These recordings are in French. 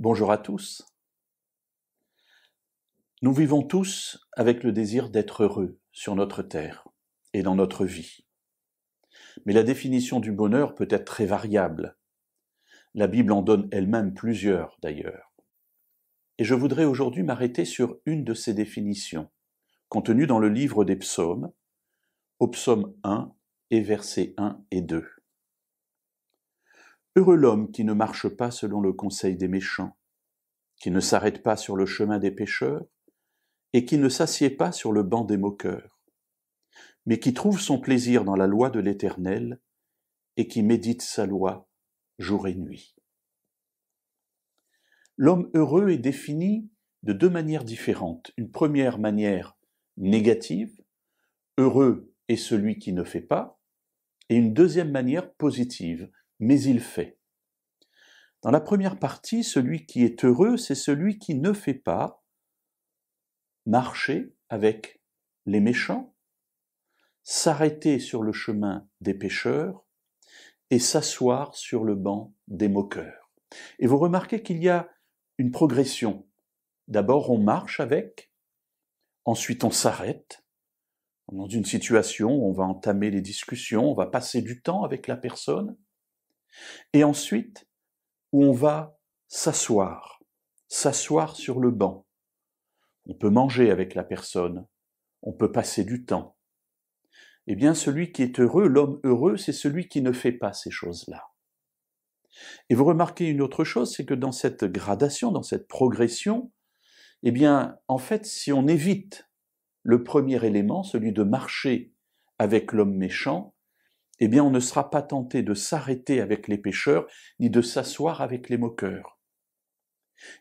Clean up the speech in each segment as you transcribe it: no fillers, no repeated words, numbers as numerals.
Bonjour à tous. Nous vivons tous avec le désir d'être heureux sur notre terre et dans notre vie. Mais la définition du bonheur peut être très variable. La Bible en donne elle-même plusieurs d'ailleurs. Et je voudrais aujourd'hui m'arrêter sur une de ces définitions, contenue dans le livre des psaumes, au psaume 1 et versets 1 et 2. Heureux l'homme qui ne marche pas selon le conseil des méchants, qui ne s'arrête pas sur le chemin des pécheurs, et qui ne s'assied pas sur le banc des moqueurs, mais qui trouve son plaisir dans la loi de l'Éternel, et qui médite sa loi jour et nuit. L'homme heureux est défini de deux manières différentes. Une première manière négative, heureux est celui qui ne fait pas, et une deuxième manière positive, mais il fait. Dans la première partie, celui qui est heureux, c'est celui qui ne fait pas, marcher avec les méchants, s'arrêter sur le chemin des pécheurs et s'asseoir sur le banc des moqueurs. Et vous remarquez qu'il y a une progression. D'abord, on marche avec, ensuite on s'arrête. Dans une situation où on va entamer les discussions, on va passer du temps avec la personne, et ensuite où on va s'asseoir sur le banc. On peut manger avec la personne, on peut passer du temps. Eh bien, celui qui est heureux, l'homme heureux, c'est celui qui ne fait pas ces choses-là. Et vous remarquez une autre chose, c'est que dans cette gradation, dans cette progression, eh bien, en fait, si on évite le premier élément, celui de marcher avec l'homme méchant, eh bien, on ne sera pas tenté de s'arrêter avec les pécheurs, ni de s'asseoir avec les moqueurs.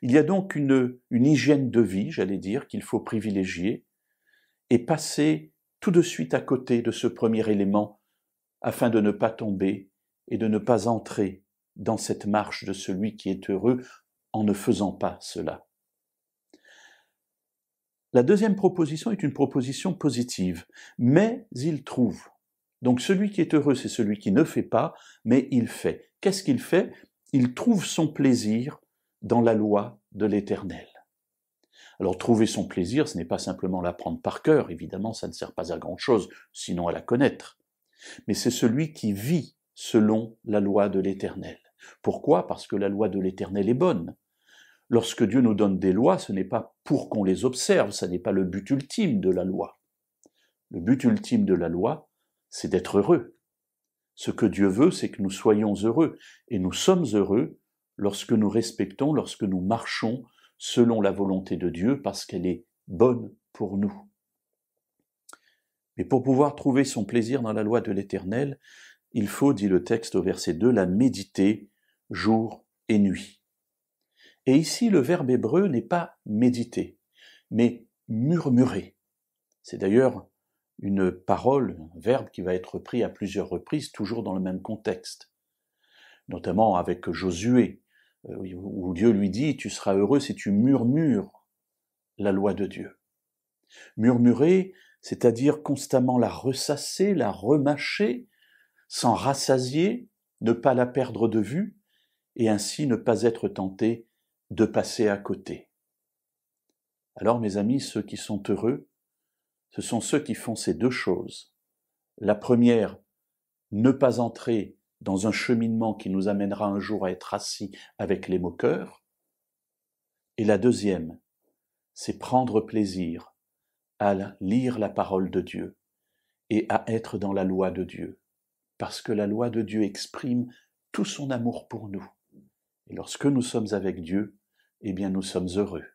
Il y a donc une hygiène de vie, j'allais dire, qu'il faut privilégier, et passer tout de suite à côté de ce premier élément, afin de ne pas tomber et de ne pas entrer dans cette marche de celui qui est heureux en ne faisant pas cela. La deuxième proposition est une proposition positive, mais il trouve. Donc celui qui est heureux, c'est celui qui ne fait pas, mais il fait. Qu'est-ce qu'il fait? Il trouve son plaisir dans la loi de l'Éternel. Alors trouver son plaisir, ce n'est pas simplement l'apprendre par cœur, évidemment ça ne sert pas à grand-chose, sinon à la connaître. Mais c'est celui qui vit selon la loi de l'Éternel. Pourquoi? Parce que la loi de l'Éternel est bonne. Lorsque Dieu nous donne des lois, ce n'est pas pour qu'on les observe, ce n'est pas le but ultime de la loi. Le but ultime de la loi, c'est d'être heureux. Ce que Dieu veut, c'est que nous soyons heureux. Et nous sommes heureux lorsque nous respectons, lorsque nous marchons selon la volonté de Dieu, parce qu'elle est bonne pour nous. Mais pour pouvoir trouver son plaisir dans la loi de l'Éternel, il faut, dit le texte au verset 2, la méditer jour et nuit. Et ici, le verbe hébreu n'est pas méditer, mais murmurer. C'est d'ailleurs une parole, un verbe qui va être pris à plusieurs reprises, toujours dans le même contexte. Notamment avec Josué, où Dieu lui dit « Tu seras heureux si tu murmures la loi de Dieu ». Murmurer, c'est-à-dire constamment la ressasser, la remâcher, s'en rassasier, ne pas la perdre de vue, et ainsi ne pas être tenté de passer à côté. Alors, mes amis, ceux qui sont heureux, ce sont ceux qui font ces deux choses. La première, ne pas entrer dans un cheminement qui nous amènera un jour à être assis avec les moqueurs. Et la deuxième, c'est prendre plaisir à lire la parole de Dieu et à être dans la loi de Dieu, parce que la loi de Dieu exprime tout son amour pour nous. Et lorsque nous sommes avec Dieu, eh bien nous sommes heureux.